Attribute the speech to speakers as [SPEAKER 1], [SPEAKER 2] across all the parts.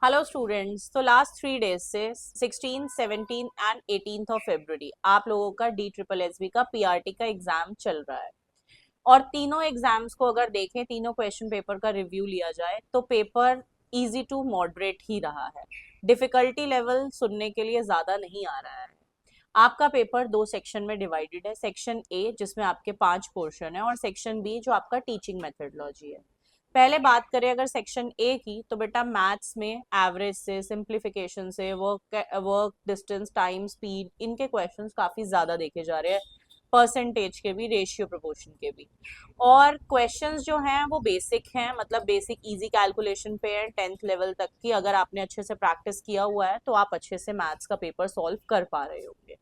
[SPEAKER 1] Hello students. तो last 3 days से 16, 17 and 18 of February आप लोगों का DSSB का PRT का एग्जाम चल रहा है। और तीनों एग्जाम्स को अगर देखें, तीनों क्वेश्चन पेपर का रिव्यू लिया जाए तो पेपर इजी टू मॉडरेट ही रहा है। डिफिकल्टी लेवल सुनने के लिए ज़्यादा नहीं आ रहा है। आपका पेपर दो सेक्शन में डिवाइडेड है। सेक्शन ए जिसमें आपके 5 पोर्शन है और सेक्शन बी जो आपका टीचिंग मेथडोलॉजी है। पहले बात करें अगर सेक्शन ए की, तो बेटा मैथ्स में एवरेज से, सिंप्लीफिकेशन से, वर्क डिस्टेंस, टाइम, स्पीड, इनके क्वेश्चंस काफी ज्यादा देखे जा रहे हैं। परसेंटेज के भी, रेशियो प्रोपोर्शन के भी। और क्वेश्चंस जो हैं वो बेसिक हैं, मतलब बेसिक इजी कैलकुलेशन पे है 10th लेवल तक की। अगर आपने अच्छे से प्रैक्टिस किया हुआ है तो आप अच्छे से मैथ्स का पेपर सॉल्व कर पा रहे होंगे।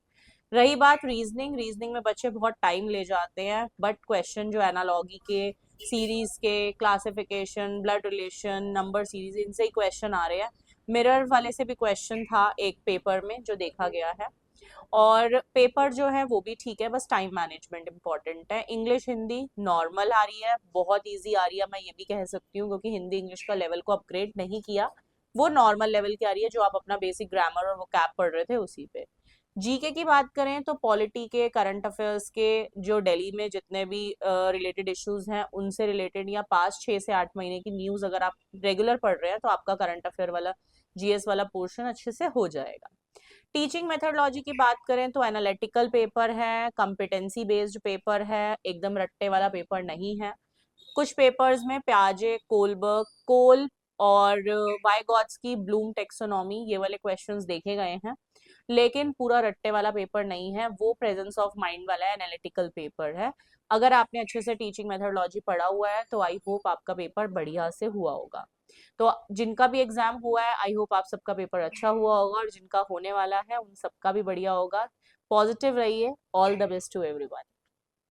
[SPEAKER 1] रही बात रीजनिंग, रीजनिंग में बच्चे बहुत टाइम ले जाते हैं, बट क्वेश्चन जो एनालॉगी के, सीरीज के, classification, blood relation, number series, इनसे ही क्वेश्चन आ रहे हैं। मिरर वाले से भी क्वेश्चन था एक पेपर में जो देखा गया है। और पेपर जो है वो भी ठीक है, बस टाइम मैनेजमेंट इंपॉर्टेंट है। इंग्लिश हिंदी नॉर्मल आ रही है, बहुत इजी आ रही है, मैं ये भी कह सकती हूँ, क्योंकि हिंदी इंग्लिश का लेवल को अपग्रेड नहीं किया। वो नॉर्मल लेवल की आ रही है, जो आप अपना बेसिक ग्रामर और वो कैप पढ़ रहे थे उसी पे। जीके की बात करें तो पॉलिटी के, करंट अफेयर्स के, जो दिल्ली में जितने भी रिलेटेड इश्यूज हैं उनसे रिलेटेड, या पास्ट 6 से 8 महीने की न्यूज अगर आप रेगुलर पढ़ रहे हैं तो आपका करंट अफेयर वाला, जीएस वाला पोर्शन अच्छे से हो जाएगा। टीचिंग मेथडोलॉजी की बात करें तो एनालिटिकल पेपर है, कॉम्पिटेंसी बेस्ड पेपर है, एकदम रट्टे वाला पेपर नहीं है। कुछ पेपर्स में प्याजे, कोलबर्ग, कोल और वाइगॉट्स्की, ब्लूम टेक्सोनॉमी, ये वाले क्वेश्चंस देखे गए हैं। लेकिन पूरा रट्टे वाला पेपर नहीं है, वो प्रेजेंस ऑफ माइंड वाला एनालिटिकल पेपर है। अगर आपने अच्छे से टीचिंग मेथडोलॉजी पढ़ा हुआ है तो आई होप आपका पेपर बढ़िया से हुआ होगा। तो जिनका भी एग्जाम हुआ है आई होप आप सबका पेपर अच्छा हुआ होगा, और जिनका होने वाला है उन सबका भी बढ़िया होगा। पॉजिटिव रहिए। All the best to everyone.